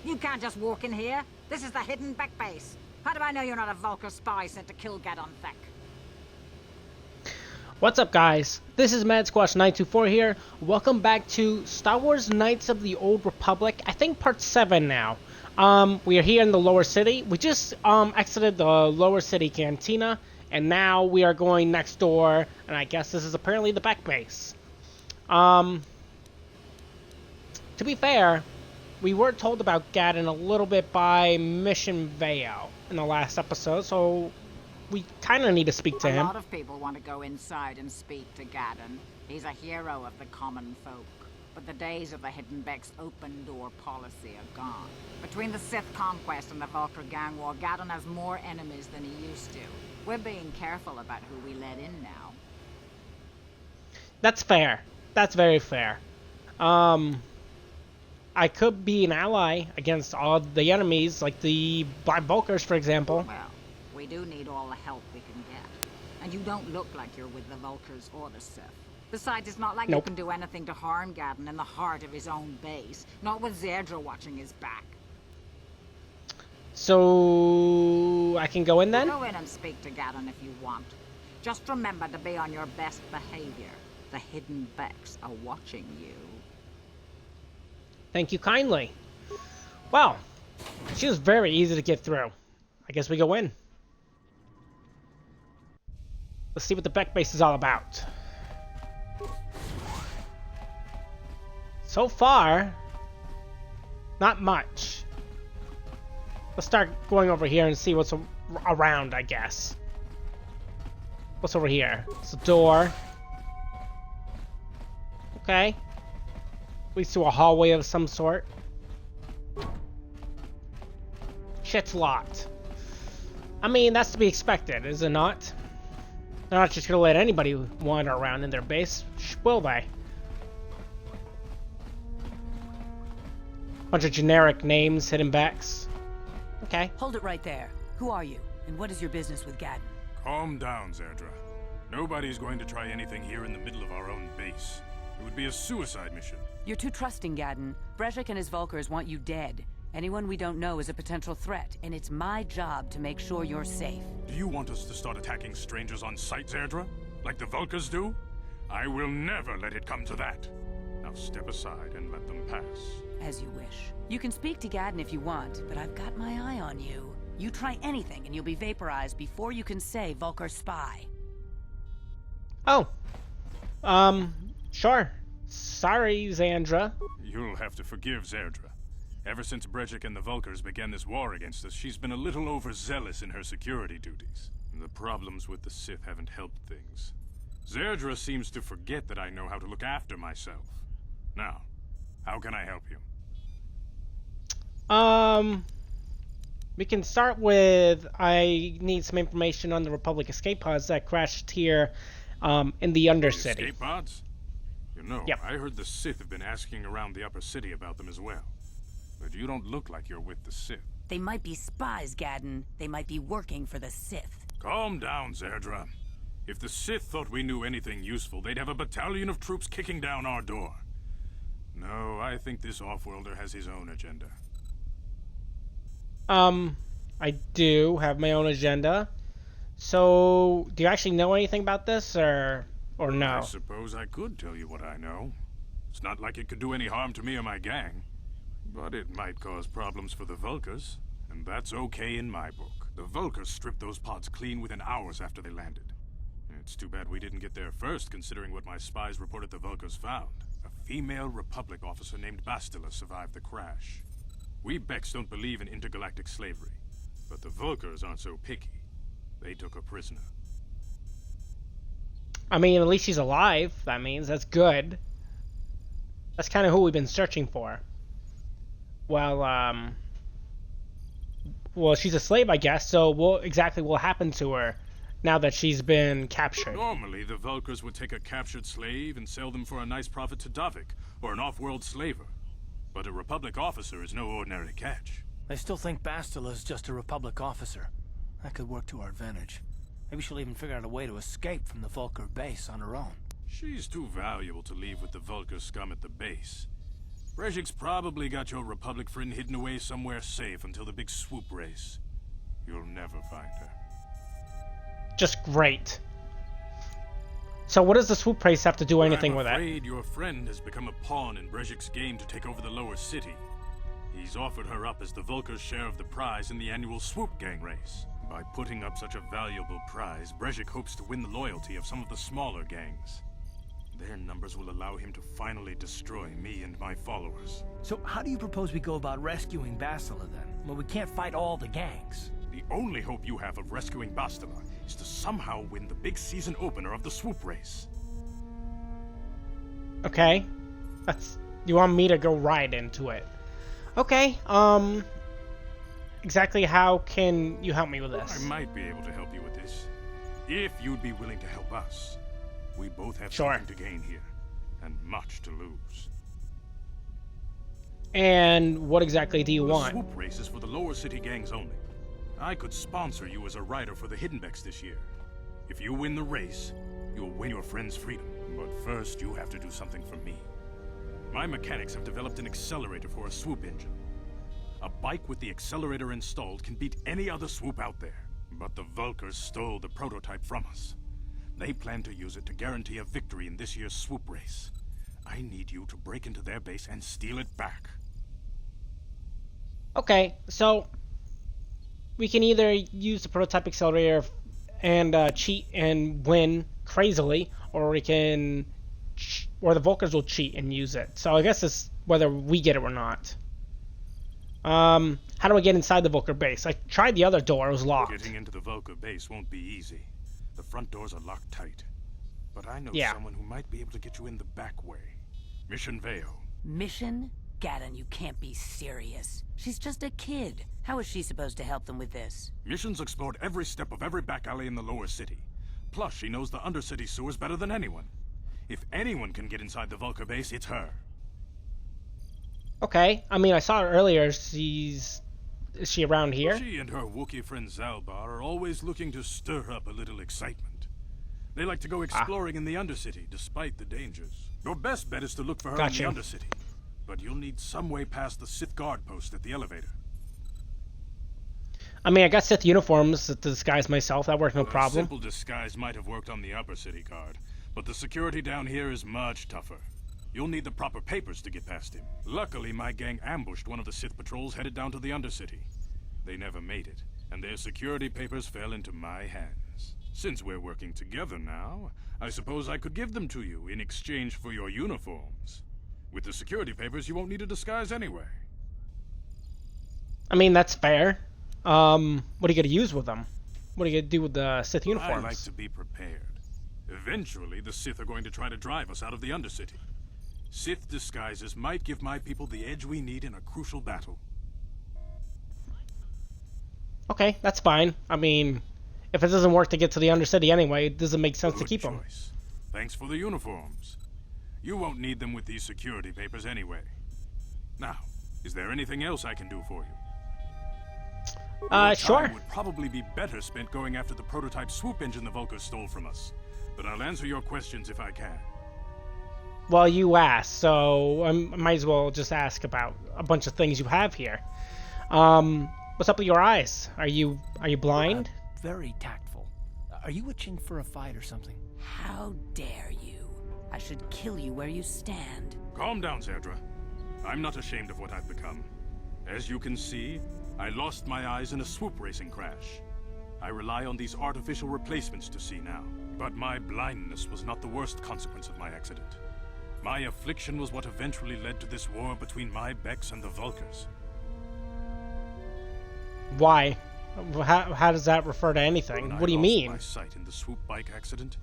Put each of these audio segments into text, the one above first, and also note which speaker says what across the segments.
Speaker 1: You can't just walk in here. This is the hidden back base. How do I know you're not a Vulkar spy sent to kill Gadon Thek?
Speaker 2: What's up, guys? This is MadSquash924 here. Welcome back to Star Wars Knights of the Old Republic. I think part 7 now. We are here in the lower city. We just exited the lower city cantina, and now we are going next door, and I guess this is apparently the back base. To be fair, we were told about Gadon a little bit by Mission Vale in the last episode, so we kind of need to speak to him.
Speaker 1: A lot of people want to go inside and speak to Gadon. He's a hero of the common folk. But the days of the Hidden Beck's open door policy are gone. Between the Sith conquest and the Vulkar gang war, Gadon has more enemies than he used to. We're being careful about who we let in now.
Speaker 2: That's fair. That's very fair. I could be an ally against all the enemies, like the Black Vulkars, for example.
Speaker 1: Well, we do need all the help we can get. And you don't look like you're with the Vulkars or the Sith. Besides, it's not like you can do anything to harm Gadon in the heart of his own base. Not with Zardra watching his back.
Speaker 2: So I can go in then?
Speaker 1: Go in and speak to Gadon if you want. Just remember to be on your best behavior. The Hidden Becks are watching you.
Speaker 2: Thank you kindly. Well, she was very easy to get through. I guess we go in. Let's see what the Beck base is all about. So far, not much. Let's start going over here and see what's around, I guess. What's over here? It's a door. Okay. Leads to a hallway of some sort. Shit's locked. I mean, that's to be expected, is it not? They're not just gonna let anybody wander around in their base, will they? Bunch of generic names, hidden backs. Okay.
Speaker 3: Hold it right there. Who are you, and what is your business with Gadon?
Speaker 4: Calm down, Zardra. Nobody's going to try anything here in the middle of our own base. It would be a suicide mission.
Speaker 3: You're too trusting, Gadon. Brejik and his Vulkars want you dead. Anyone we don't know is a potential threat, and it's my job to make sure you're safe.
Speaker 4: Do you want us to start attacking strangers on sight, Zardra? Like the Vulkars do? I will never let it come to that. Now step aside and let them pass.
Speaker 3: As you wish. You can speak to Gadon if you want, but I've got my eye on you. You try anything and you'll be vaporized before you can say Vulkar spy.
Speaker 2: Oh. Sure. Sorry, Sandra.
Speaker 4: You'll have to forgive Zardra. Ever since Brejik and the Vulkars began this war against us, she's been a little overzealous in her security duties. The problems with the Sith haven't helped things. Zardra seems to forget that I know how to look after myself. Now, how can I help you?
Speaker 2: We can start with, I need some information on the Republic escape pods that crashed here, in the Undercity.
Speaker 4: Escape pods? You know,
Speaker 2: yep.
Speaker 4: I heard the Sith have been asking around the upper city about them as well. But you don't look like you're with the Sith.
Speaker 3: They might be spies, Gadon. They might be working for the Sith.
Speaker 4: Calm down, Zardra. If the Sith thought we knew anything useful, they'd have a battalion of troops kicking down our door. No, I think this off-worlder has his own agenda.
Speaker 2: I do have my own agenda. So, do you actually know anything about this, or no?
Speaker 4: I suppose I could tell you what I know. It's not like it could do any harm to me or my gang. But it might cause problems for the Vulkars, and that's okay in my book. The Vulkars stripped those pods clean within hours after they landed. It's too bad we didn't get there first, considering what my spies reported the Vulkars found. A female Republic officer named Bastila survived the crash. We Becks don't believe in intergalactic slavery, but the Vulkars aren't so picky. They took her prisoner.
Speaker 2: I mean, at least she's alive. That means that's good. That's kind of who we've been searching for. Well, she's a slave, I guess, so what exactly will happen to her now that she's been captured?
Speaker 4: Normally, the Vulkars would take a captured slave and sell them for a nice profit to Davik, or an off-world slaver. But a Republic officer is no ordinary catch.
Speaker 5: I still think Bastila's just a Republic officer. That could work to our advantage. Maybe she'll even figure out a way to escape from the Vulkar base on her own.
Speaker 4: She's too valuable to leave with the Vulkar scum at the base. Brezhik's probably got your Republic friend hidden away somewhere safe until the big swoop race. You'll never find her.
Speaker 2: Just great. So what does the swoop race have to do anything with
Speaker 4: I'm
Speaker 2: it?
Speaker 4: afraid your friend has become a pawn in Brezhik's game to take over the lower city. He's offered her up as the Vulkar's share of the prize in the annual swoop gang race. By putting up such a valuable prize, Brezhik hopes to win the loyalty of some of the smaller gangs. Their numbers will allow him to finally destroy me and my followers.
Speaker 5: So how do you propose we go about rescuing Bastila then? Well, we can't fight all the gangs.
Speaker 4: The only hope you have of rescuing Bastila is to somehow win the big season opener of the swoop race.
Speaker 2: Okay. You want me to go right into it. Okay, exactly how can you help me with this?
Speaker 4: I might be able to help you with this. If you'd be willing to help us. We both have
Speaker 2: Sure.
Speaker 4: something to gain here, and much to lose.
Speaker 2: And what exactly do you
Speaker 4: The
Speaker 2: want?
Speaker 4: swoop race is for the lower city gangs only. I could sponsor you as a rider for the Hiddenbecks this year. If you win the race, you'll win your friend's freedom. But first, you have to do something for me. My mechanics have developed an accelerator for a swoop engine. A bike with the accelerator installed can beat any other swoop out there. But the Vulkars stole the prototype from us. They plan to use it to guarantee a victory in this year's swoop race. I need you to break into their base and steal it back.
Speaker 2: Okay, so we can either use the prototype accelerator and cheat and win crazily, or we can, or the Vulkars will cheat and use it. So I guess it's whether we get it or not. How do I get inside the Vulkar base? I tried the other door; it was locked.
Speaker 4: Getting into the Vulkar base won't be easy. The front doors are locked tight. But I know
Speaker 2: Yeah.
Speaker 4: someone who might be able to get you in the back way. Mission Veo.
Speaker 3: Mission? Gaddon, you can't be serious. She's just a kid. How is she supposed to help them with this?
Speaker 4: Mission's explored every step of every back alley in the lower city. Plus, she knows the undercity sewers better than anyone. If anyone can get inside the Vulkar base, it's her.
Speaker 2: Okay, I mean I saw her earlier. Is she around here?
Speaker 4: She and her Wookiee friend Zalbar are always looking to stir up a little excitement. They like to go exploring in the Undercity, despite the dangers. Your best bet is to look for her
Speaker 2: Gotcha.
Speaker 4: in the Undercity. But you'll need some way past the Sith guard post at the elevator.
Speaker 2: I mean I got Sith uniforms to disguise myself. That worked no
Speaker 4: A
Speaker 2: problem.
Speaker 4: simple disguise might have worked on the upper city guard, but the security down here is much tougher. You'll need the proper papers to get past him. Luckily, my gang ambushed one of the Sith patrols headed down to the Undercity. They never made it, and their security papers fell into my hands. Since we're working together now, I suppose I could give them to you in exchange for your uniforms. With the security papers, you won't need a disguise anyway.
Speaker 2: I mean that's fair. What are you gonna use with them? What are you gonna do with the Sith uniforms?
Speaker 4: I like to be prepared. Eventually, the Sith are going to try to drive us out of the Undercity. Sith disguises might give my people the edge we need in a crucial battle.
Speaker 2: Okay, that's fine. I mean, if it doesn't work to get to the Undercity anyway, it doesn't make sense to
Speaker 4: Good
Speaker 2: keep them.
Speaker 4: choice. Thanks for the uniforms. You won't need them with these security papers anyway. Now, is there anything else I can do for you? Your
Speaker 2: Sure.
Speaker 4: time would probably be better spent going after the prototype swoop engine the Vulkars stole from us. But I'll answer your questions if I can.
Speaker 2: Well, you asked, so I might as well just ask about a bunch of things you have here. What's up with your eyes? Are you blind?
Speaker 5: Very tactful. Are you itching for a fight or something?
Speaker 3: How dare you? I should kill you where you stand.
Speaker 4: Calm down, Sardra. I'm not ashamed of what I've become. As you can see, I lost my eyes in a swoop racing crash. I rely on these artificial replacements to see now. But my blindness was not the worst consequence of my accident. My affliction was what eventually led to this war between my Becks and the Vulkars.
Speaker 2: Why? How does that refer to anything?
Speaker 4: When
Speaker 2: What do you
Speaker 4: I
Speaker 2: mean?
Speaker 4: lost my sight in the swoop bike accident,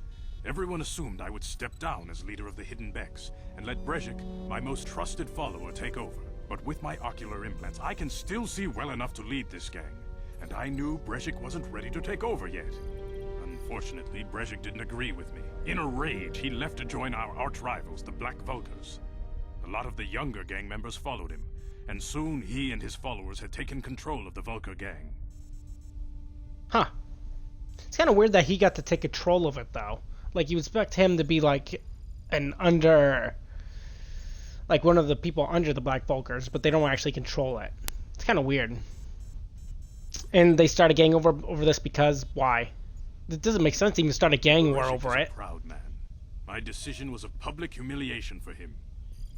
Speaker 4: everyone assumed I would step down as leader of the Hidden Becks and let Brezhik, my most trusted follower, take over. But with my ocular implants, I can still see well enough to lead this gang. And I knew Brezhik wasn't ready to take over yet. Unfortunately, Brezhik didn't agree with me. In a rage, he left to join our arch-rivals, the Black Vulkars. A lot of the younger gang members followed him, and soon he and his followers had taken control of the Vulkar gang.
Speaker 2: Huh. It's kind of weird that he got to take control of it, though. Like, you expect him to be, like, an like one of the people under the Black Vulkars, but they don't actually control it. It's kind of weird. And they start a gang over this because why? It doesn't make sense to even start a gang war over it.
Speaker 4: Proud man. My decision was a public humiliation for him.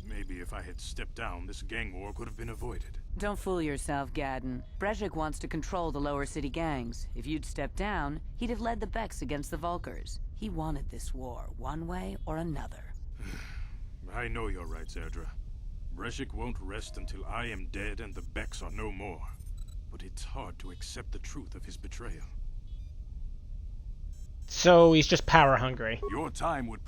Speaker 4: Maybe if I had stepped down, this gang war could have been avoided.
Speaker 3: Don't fool yourself, Gadden. Brezhik wants to control the lower city gangs. If you'd stepped down, he'd have led the Becks against the Vulkars. He wanted this war, one way or another.
Speaker 4: I know you're right, Sardra. Brezhik won't rest until I am dead and the Becks are no more. But it's hard to accept the truth of his betrayal.
Speaker 2: So he's just power hungry.
Speaker 4: Your time would...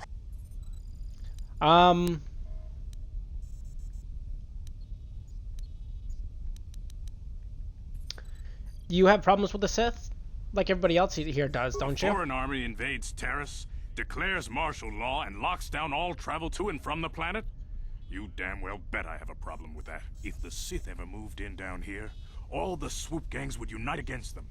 Speaker 2: You have problems with the Sith? Like everybody else here does, don't you?
Speaker 4: Foreign army invades Terrace, declares martial law, and locks down all travel to and from the planet? You damn well bet I have a problem with that. If the Sith ever moved in down here, all the swoop gangs would unite against them.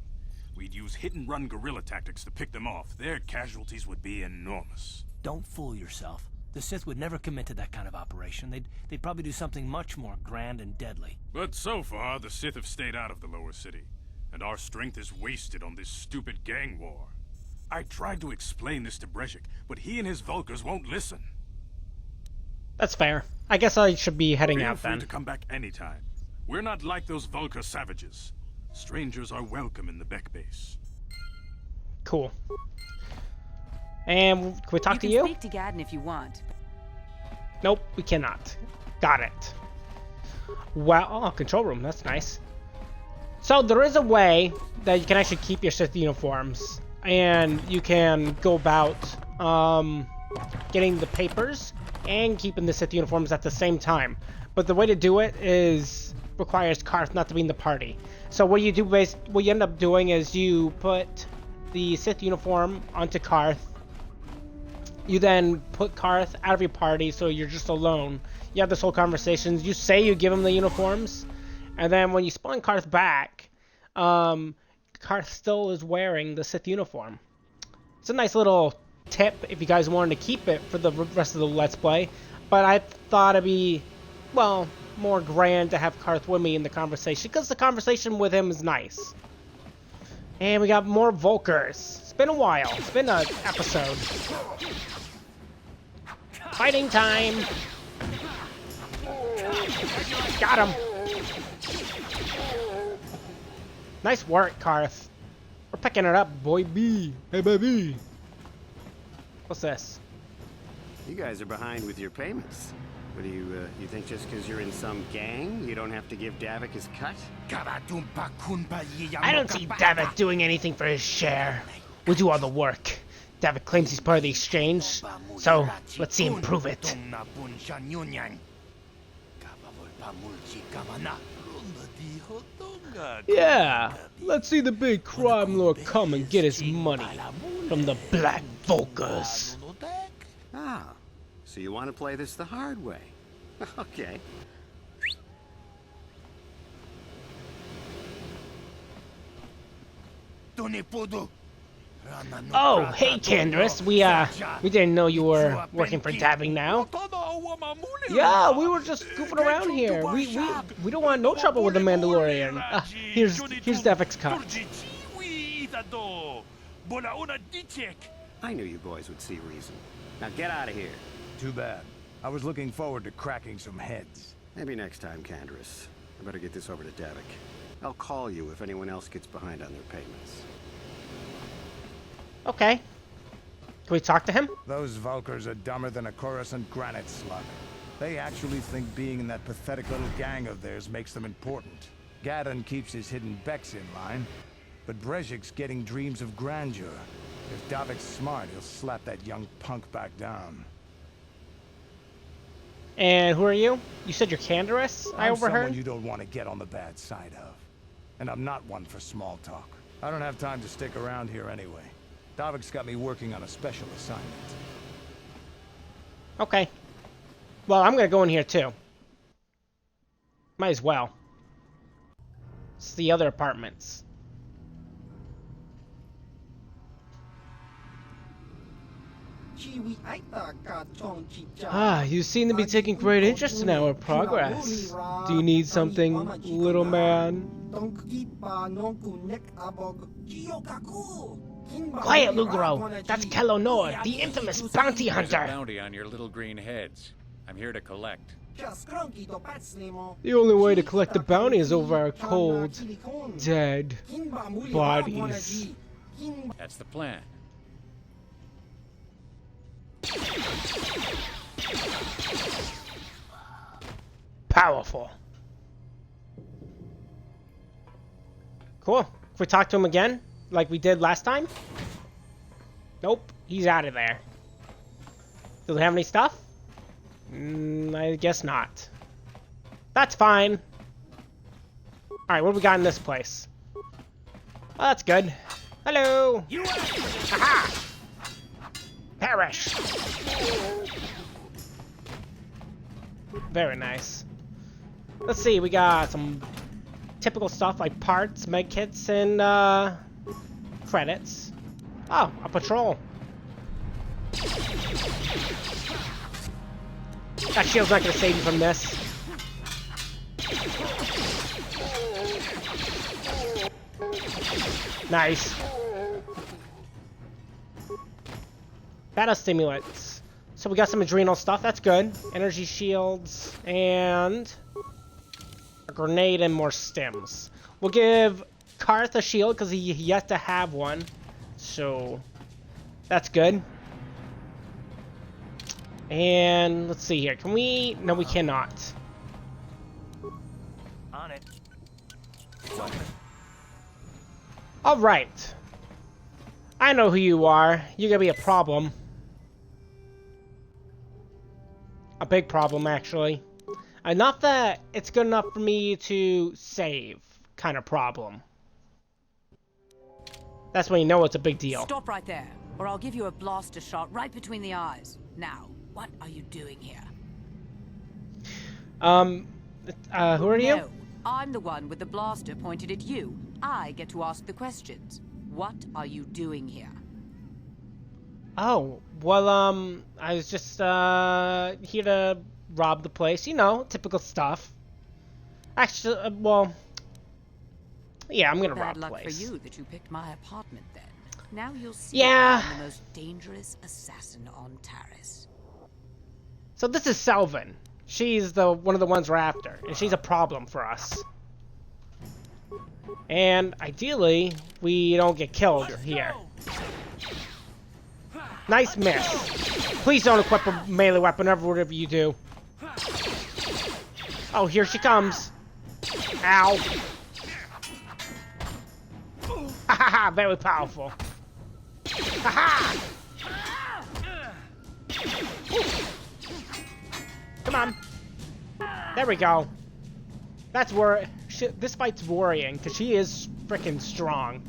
Speaker 4: We'd use hit-and-run guerrilla tactics to pick them off. Their casualties would be enormous.
Speaker 5: Don't fool yourself. The Sith would never commit to that kind of operation. They'd probably do something much more grand and deadly.
Speaker 4: But so far, the Sith have stayed out of the lower city, and our strength is wasted on this stupid gang war. I tried to explain this to Brezhik, but he and his Vulkars won't listen.
Speaker 2: That's fair. I guess I should be heading
Speaker 4: Feel
Speaker 2: out
Speaker 4: free
Speaker 2: then.
Speaker 4: to come back anytime. We're not like those Vulkar savages. Strangers are welcome in the Beck base.
Speaker 2: Cool. And can we talk to you?
Speaker 3: You can speak to Gadden if you want.
Speaker 2: Nope, we cannot. Got it. Well, oh, control room. That's nice. So there is a way that you can actually keep your Sith uniforms, and you can go about getting the papers and keeping the Sith uniforms at the same time. But the way to do it is requires Karth not to be in the party. So what you do, what you end up doing is you put the Sith uniform onto Karth. You then put Karth out of your party, so you're just alone. You have this whole conversation. You say you give him the uniforms, and then when you spawn Karth back, Karth still is wearing the Sith uniform. It's a nice little tip if you guys wanted to keep it for the rest of the Let's Play, but I thought it'd be, well, more grand to have Karth with me in the conversation, because the conversation with him is nice. And we got more Vulkars. It's been a while. It's been an episode. Fighting time! Got him! Nice work, Karth. We're picking it up, boy B. Hey, baby. What's this?
Speaker 6: You guys are behind with your payments. What do you think just because you're in some gang, you don't have to give Davik his cut?
Speaker 2: I don't see Davik doing anything for his share. We do all the work. Davik claims he's part of the exchange, so let's see him prove it. Yeah, let's see the big crime lord come and get his money from the Black Vulkars.
Speaker 6: Ah, so you want to play this the hard way? Okay.
Speaker 2: Oh, hey Candace, we didn't know you were working for Davik now. Yeah, we were just goofing around here. We don't want no trouble with the Mandalorian. Here's Davik's cut.
Speaker 6: I knew you boys would see reason. Now get out of here.
Speaker 7: Too bad. I was looking forward to cracking some heads.
Speaker 6: Maybe next time, Candace. I better get this over to Davik. I'll call you if anyone else gets behind on their payments.
Speaker 2: Okay. Can we talk to him?
Speaker 7: Those Vulkars are dumber than a Coruscant granite slug. They actually think being in that pathetic little gang of theirs makes them important. Gadden keeps his hidden Becks in line, but Brezhik's getting dreams of grandeur. If Davik's smart, he'll slap that young punk back down.
Speaker 2: And who are you? You said you're Candace? I
Speaker 7: I'm
Speaker 2: overheard.
Speaker 7: someone you don't want to get on the bad side of. And I'm not one for small talk. I don't have time to stick around here anyway. Davik's got me working on a special assignment.
Speaker 2: Okay. Well, I'm gonna go in here too. Might as well. It's the other apartments. Ah, you seem to be taking great interest in our progress. Do you need something, little man? Quiet, Lugro! That's Kelonor, the infamous bounty
Speaker 8: There's a
Speaker 2: hunter!
Speaker 8: bounty on your little green heads. I'm here to collect.
Speaker 2: The only way to collect the bounty is over our cold, dead bodies.
Speaker 8: That's the plan.
Speaker 2: Powerful. Cool. If we talk to him again, like we did last time? Nope, he's out of there. Does he have any stuff? I guess not. That's fine. Alright, what do we got in this place? Oh, that's good. Hello! Aha! Perish! Very nice. Let's see, we got some typical stuff like parts, medkits, and credits. Oh, a patrol. That shield's not gonna save you from this. Nice. Battle stimulants. So we got some adrenal stuff, that's good. Energy shields, and a grenade and more stims. We'll give Karth a shield because he yet to have one. So that's good. And let's see here. Can we? No, we cannot.
Speaker 5: On it.
Speaker 2: All right. I know who you are. You're gonna be a problem. A big problem, actually. Enough that it's good enough for me to save, kind of problem. That's when you know it's a big deal.
Speaker 3: Stop right there, or I'll give you a blaster shot right between the eyes. Now, what are you doing here?
Speaker 2: Who are you?
Speaker 3: No, I'm the one with the blaster pointed at you. I get to ask the questions. What are you doing here?
Speaker 2: Oh, well, I was just, here to rob the place. You know, typical stuff. Actually, well, yeah, I'm gonna rob the
Speaker 3: Bad luck
Speaker 2: place.
Speaker 3: for you that you picked my apartment then. Now you'll see
Speaker 2: Yeah.
Speaker 3: I'm the most dangerous assassin on Taris.
Speaker 2: So this is Selvin. She's the one of the ones we're after, and she's a problem for us. And ideally, we don't get killed here. Nice miss. Please don't equip a melee weapon or whatever you do. Oh, here she comes. Ow. Ha ha ha, very powerful. Ha ha! Come on. There we go. That's where this fight's worrying, because she is freaking strong.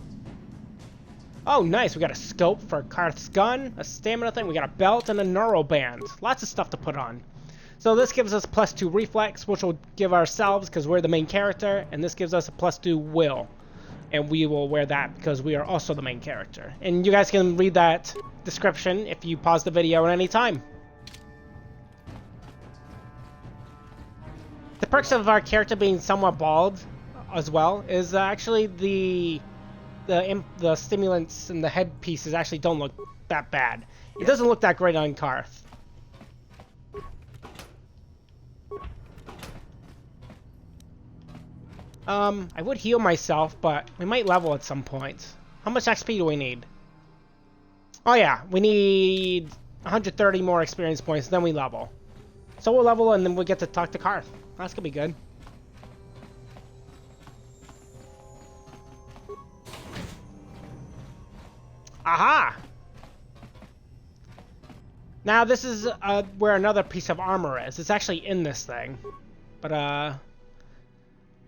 Speaker 2: Oh, nice. We got a scope for Karth's gun, a stamina thing, we got a belt, and a neuro band. Lots of stuff to put on. So this gives us +2 reflex, which we'll give ourselves because we're the main character, and this gives us a +2 will. And we will wear that because we are also the main character. And you guys can read that description if you pause the video at any time. The perks of our character being somewhat bald as well is actually the stimulants and the headpieces actually don't look that bad. It doesn't look that great on Karth. I would heal myself, but we might level at some point. How much XP do we need? Oh yeah, we need 130 more experience points, then we level. So we'll level and then we'll get to talk to Karth. That's gonna be good. Aha! Now this is where another piece of armor is. It's actually in this thing. But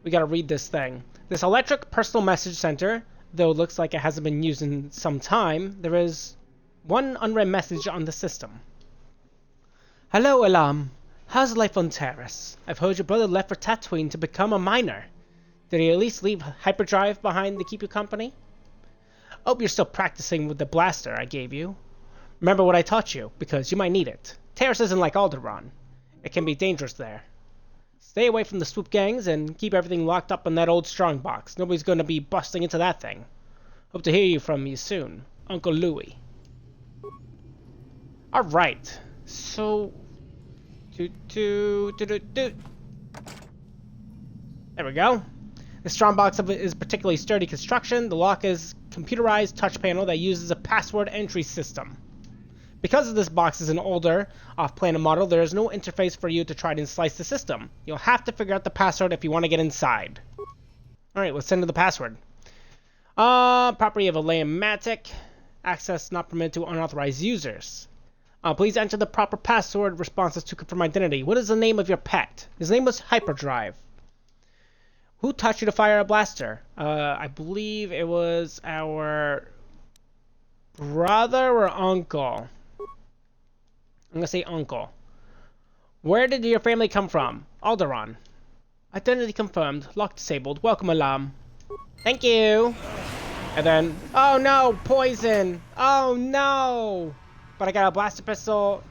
Speaker 2: we gotta read this thing. This electric personal message center, though it looks like it hasn't been used in some time, there is one unread message on the system. Hello, Elam. How's life on Taris? I've heard your brother left for Tatooine to become a miner. Did he at least leave hyperdrive behind to keep you company? Hope you're still practicing with the blaster I gave you. Remember what I taught you, because you might need it. Terrace isn't like Alderaan. It can be dangerous there. Stay away from the swoop gangs and keep everything locked up in that old strongbox. Nobody's going to be busting into that thing. Hope to hear from you soon. Uncle Louie. Alright. So... There we go. The strongbox of it is particularly sturdy construction. The lock is computerized touch panel that uses a password entry system. Because this box is an older, off-planet model, there is no interface for you to try to slice the system. You'll have to figure out the password if you want to get inside. Alright, let's enter the password. Property of a Matic. Access not permitted to unauthorized users. Please enter the proper password responses to confirm identity. What is the name of your pet? His name was Hyperdrive. Who taught you to fire a blaster? I believe it was our brother or uncle. I'm gonna say uncle. Where did your family come from? Alderaan. Identity confirmed. Lock disabled. Welcome alarm. Thank you. And then, oh no, poison. Oh no. But I got a blaster pistol,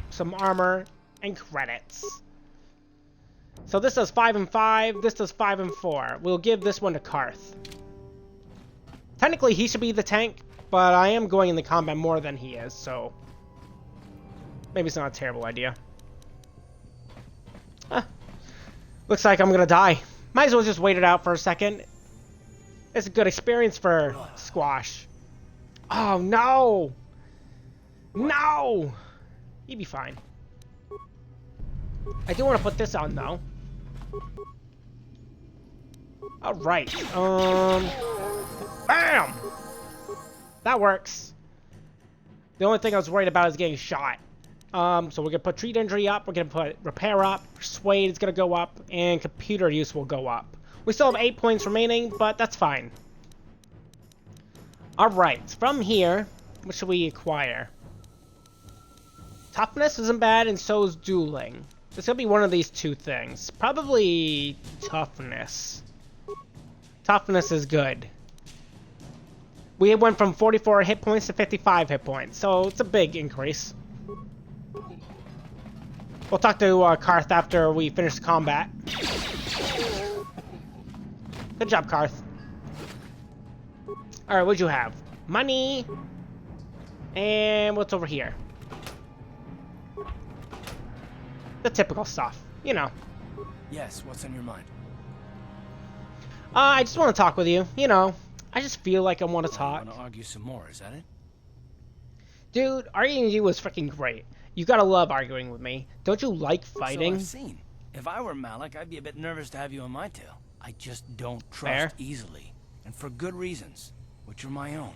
Speaker 2: some armor, and credits. So this does 5 and 5. This does 5 and 4. We'll give this one to Karth. Technically, he should be the tank, but I am going in the combat more than he is, so maybe it's not a terrible idea. Looks like I'm gonna die. Might as well just wait it out for a second. It's a good experience for Squash. Oh no! No! He'd be fine. I do want to put this on though. Alright. Bam! That works. The only thing I was worried about is getting shot. So we're gonna put treat injury up, we're gonna put repair up, persuade is gonna go up, and computer use will go up. We still have 8 points remaining, but that's fine. Alright, from here, what should we acquire? Toughness isn't bad, and so is dueling. It's gonna be one of these two things. Probably toughness. Toughness is good. We went from 44 hit points to 55 hit points, so it's a big increase. We'll talk to Karth after we finish the combat. Good job, Karth. Alright, what'd you have? Money! And what's over here? The typical stuff, you know.
Speaker 5: Yes, what's on your mind?
Speaker 2: I just want to talk with you, you know. I just feel like I want to talk.
Speaker 5: Want to argue some more, is that it?
Speaker 2: Dude, arguing with you was freaking great. You gotta love arguing with me. Don't you like fighting?
Speaker 5: So I've seen. If I were Malik, I'd be a bit nervous to have you on my tail. I just don't trust
Speaker 2: Fair.
Speaker 5: easily. And for good reasons, which are my own.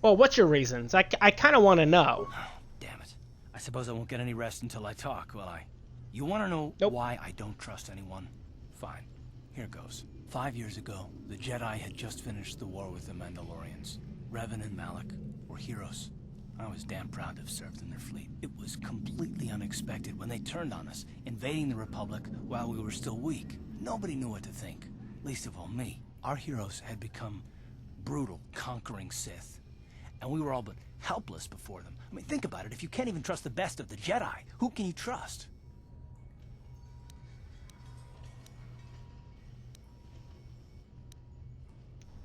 Speaker 2: Well, what's your reasons? I kind of want to know.
Speaker 5: Oh, damn it. I suppose I won't get any rest until I talk, will I? You want to know
Speaker 2: Nope.
Speaker 5: why I don't trust anyone? Fine. Here goes. 5 years ago, the Jedi had just finished the war with the Mandalorians. Revan and Malik were heroes. I was damn proud to have served in their fleet. It was completely unexpected when they turned on us, invading the Republic while we were still weak. Nobody knew what to think, least of all me. Our heroes had become brutal, conquering Sith, and we were all but helpless before them. I mean, think about it. If you can't even trust the best of the Jedi, who can you trust?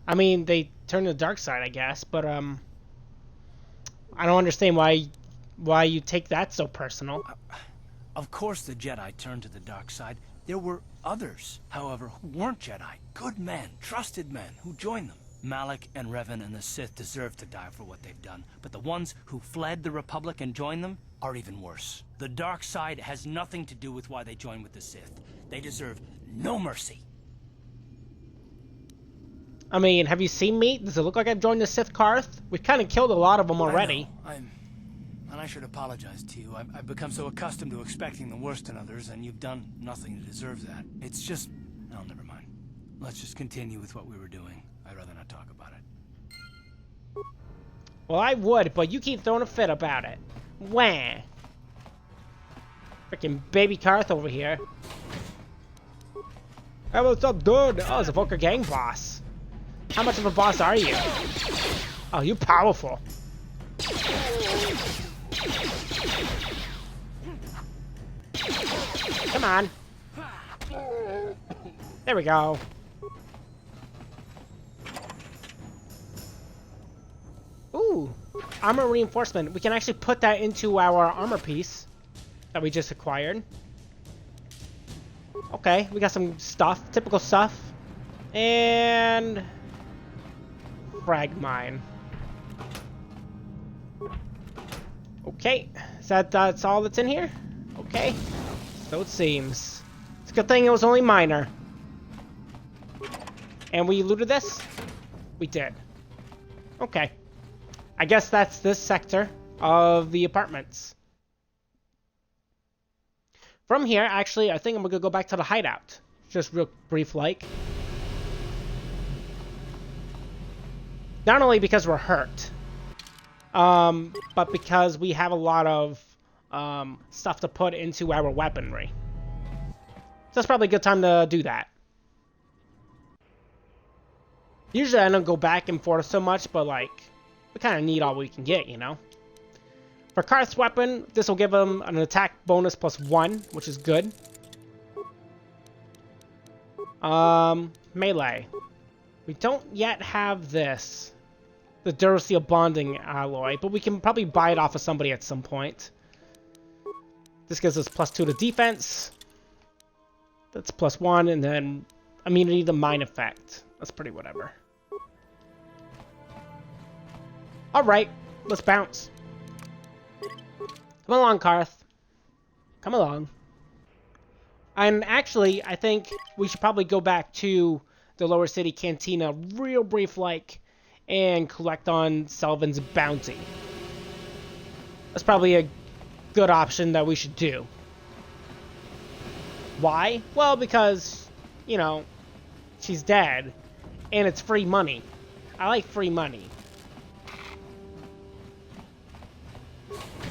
Speaker 2: I mean, they turned to the dark side, I guess, but I don't understand why you take that so personal.
Speaker 5: Of course the Jedi turned to the dark side. There were others, however, who weren't Jedi. Good men, trusted men, who joined them. Malik and Revan and the Sith deserve to die for what they've done, but the ones who fled the Republic and joined them are even worse. The dark side has nothing to do with why they joined with the Sith. They deserve no mercy.
Speaker 2: I mean, have you seen me? Does it look like I've joined the Sith, Karth? We've kind of killed a lot of them already.
Speaker 5: And I should apologize to you. I've become so accustomed to expecting the worst in others, and you've done nothing to deserve that. It's just... Oh, never mind. Let's just continue with what we were doing. I'd rather not talk about it.
Speaker 2: Well, I would, but you keep throwing a fit about it. Wah! Freaking baby Karth over here. Hey, what's up, dude? Oh, it's a Volker gang boss. How much of a boss are you? Oh, you're powerful. Come on. There we go. Ooh, armor reinforcement. We can actually put that into our armor piece that we just acquired. Okay, we got some stuff, typical stuff. And frag mine. Okay, that's all that's in here? Okay, so it seems. It's a good thing it was only minor. And we looted this? We did. Okay. I guess that's this sector of the apartments. From here, actually, I think I'm gonna go back to the hideout. Just real brief like. Not only because we're hurt, but because we have a lot of stuff to put into our weaponry. So that's probably a good time to do that. Usually I don't go back and forth so much, but like, we kind of need all we can get, you know? For Karth's weapon, this will give him an attack bonus +1, which is good. Melee. We don't yet have this. The Durasteel Bonding Alloy, but we can probably buy it off of somebody at some point. This gives us +2 to defense. That's +1, and then immunity to mine effect. That's pretty whatever. Alright, let's bounce. Come along, Karth. Come along. And actually, I think we should probably go back to the Lower City Cantina real brief like and collect on Selvin's bounty. That's probably a good option that we should do. Why? Well, because, you know, she's dead and it's free money. I like free money.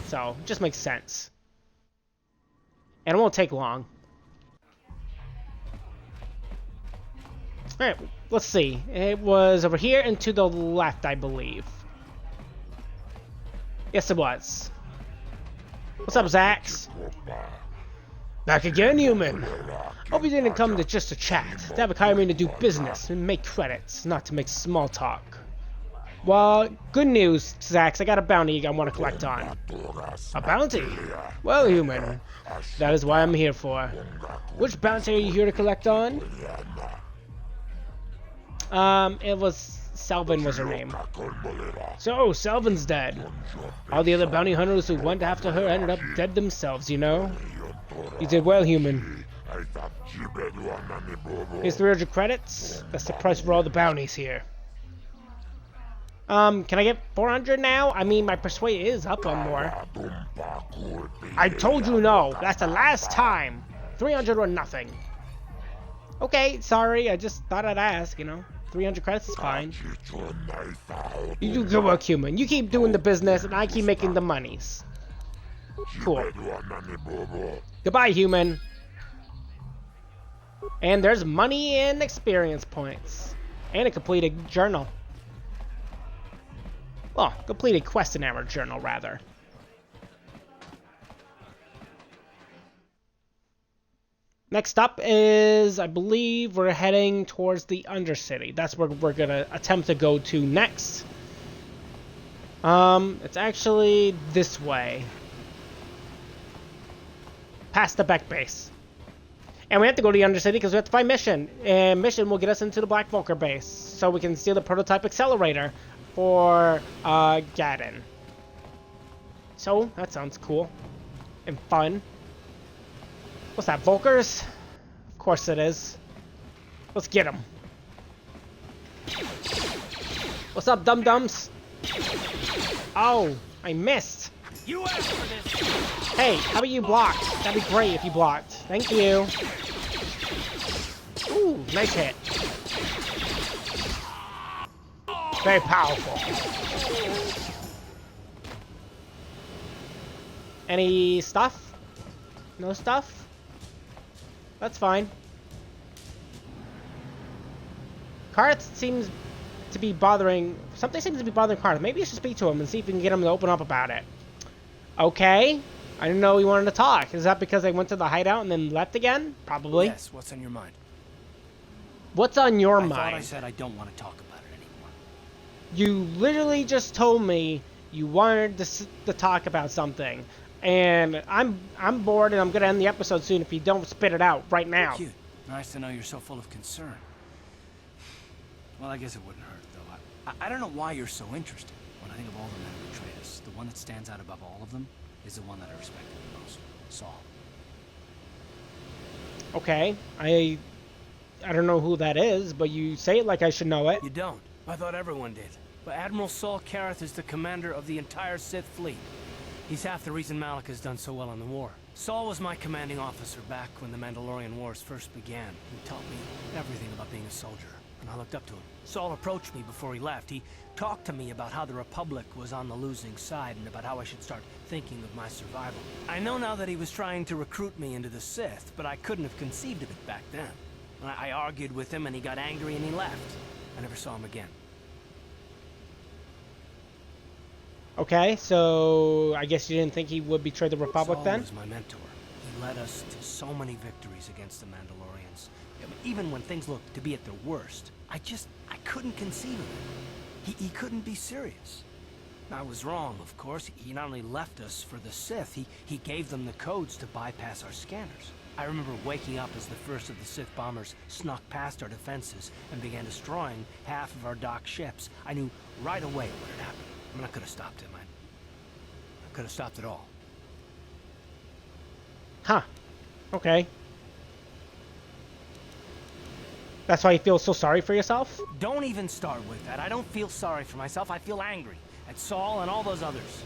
Speaker 2: So, it just makes sense. And it won't take long. Alright, let's see. It was over here and to the left, I believe. Yes, it was. What's up, Zax? Back again, human. Hope you didn't come to just to chat. Davik hired me to do business and make credits, not to make small talk. Well, good news, Zax. I got a bounty I want to collect on. A bounty? Well, human, that is why I'm here for. Which bounty are you here to collect on? It was Selvin was her name. So, Selvin's dead. All the other bounty hunters who went after her ended up dead themselves, you know? You did well, human. Here's 300 credits. That's the price for all the bounties here. Can I get 400 now? I mean, my persuade is up on more. I told you no. That's the last time. 300 or nothing. Okay, sorry. I just thought I'd ask, you know. 300 credits is fine. You do good work, human. You keep doing the business, and I keep making the monies. Cool. Goodbye, human. And there's money and experience points. And a completed journal. Well, completed quest in our journal, rather. Next up is, I believe, we're heading towards the Undercity. That's where we're gonna attempt to go to next. It's actually this way. Past the Beck base. And we have to go to the Undercity because we have to find Mission. And Mission will get us into the Black Volker base. So we can steal the prototype accelerator for Gaddon. So, that sounds cool. And fun. What's that, Volkers? Of course it is. Let's get them. What's up, dum-dums? Oh, I missed.
Speaker 5: You asked for this.
Speaker 2: Hey, how about you block? That'd be great if you blocked. Thank you. Ooh, nice hit. Very powerful. Any stuff? No stuff? That's fine. Karth seems to be bothering... Something seems to be bothering Carter. Maybe you should speak to him and see if you can get him to open up about it. Okay. I didn't know he wanted to talk. Is that because they went to the hideout and then left again? Probably.
Speaker 5: Yes, what's on your mind?
Speaker 2: What's on your
Speaker 5: I
Speaker 2: mind?
Speaker 5: thought I said I don't want to talk about it anymore.
Speaker 2: You literally just told me you wanted to talk about something. And I'm bored and I'm going to end the episode soon if you don't spit it out right now.
Speaker 5: Cute. Nice to know you're so full of concern. Well, I guess it wouldn't hurt, though. I don't know why you're so interested. When I think of all the men who betrayed us, the one that stands out above all of them is the one that I respected the most. Saul.
Speaker 2: Okay. I don't know who that is, but you say it like I should know it.
Speaker 5: You don't. I thought everyone did. But Admiral Saul Kareth is the commander of the entire Sith fleet. He's half the reason Malak has done so well in the war. Saul was my commanding officer back when the Mandalorian Wars first began. He taught me everything about being a soldier, and I looked up to him. Saul approached me before he left. He talked to me about how the Republic was on the losing side and about how I should start thinking of my survival. I know now that he was trying to recruit me into the Sith, but I couldn't have conceived of it back then. I argued with him and he got angry and he left. I never saw him again.
Speaker 2: Okay, so I guess you didn't think he would betray the Republic
Speaker 5: Saul
Speaker 2: then?
Speaker 5: was my mentor. He led us to so many victories against the Mandalorians. I mean, even when things looked to be at their worst, I couldn't conceive of it. He couldn't be serious. I was wrong, of course. He not only left us for the Sith, he gave them the codes to bypass our scanners. I remember waking up as the first of the Sith bombers snuck past our defenses and began destroying half of our docked ships. I knew right away what had happened. I mean, I could have stopped him. I could have stopped it all.
Speaker 2: Huh. Okay. That's why you feel so sorry for yourself?
Speaker 5: Don't even start with that. I don't feel sorry for myself. I feel angry at Saul and all those others.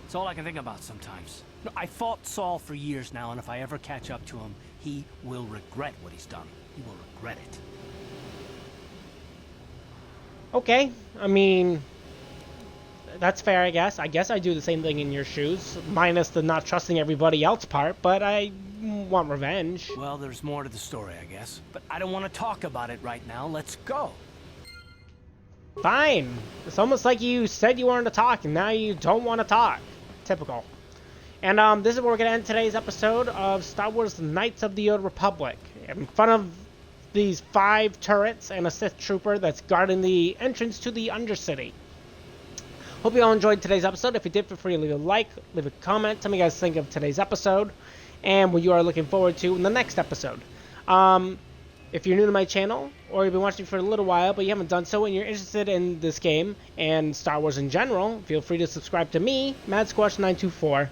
Speaker 5: It's all I can think about sometimes. No, I fought Saul for years now, and if I ever catch up to him, he will regret what he's done. He will regret it.
Speaker 2: Okay. I mean, that's fair, I guess. I guess I do the same thing in your shoes, minus the not trusting everybody else part, but I want revenge.
Speaker 5: Well, there's more to the story, I guess. But I don't want to talk about it right now. Let's go.
Speaker 2: Fine. It's almost like you said you wanted to talk, and now you don't want to talk. Typical. And this is where we're going to end today's episode of Star Wars Knights of the Old Republic. In front of these 5 turrets and a Sith trooper that's guarding the entrance to the Undercity. Hope you all enjoyed today's episode. If you did, feel free to leave a like, leave a comment. Tell me what you guys think of today's episode and what you are looking forward to in the next episode. If you're new to my channel, or you've been watching for a little while but you haven't done so and you're interested in this game and Star Wars in general, feel free to subscribe to me, MadSquash924,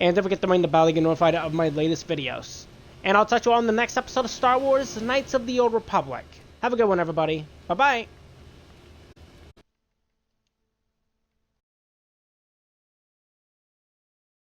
Speaker 2: and don't forget to ring the bell to get notified of my latest videos. And I'll touch you all in the next episode of Star Wars Knights of the Old Republic. Have a good one, everybody. Bye-bye.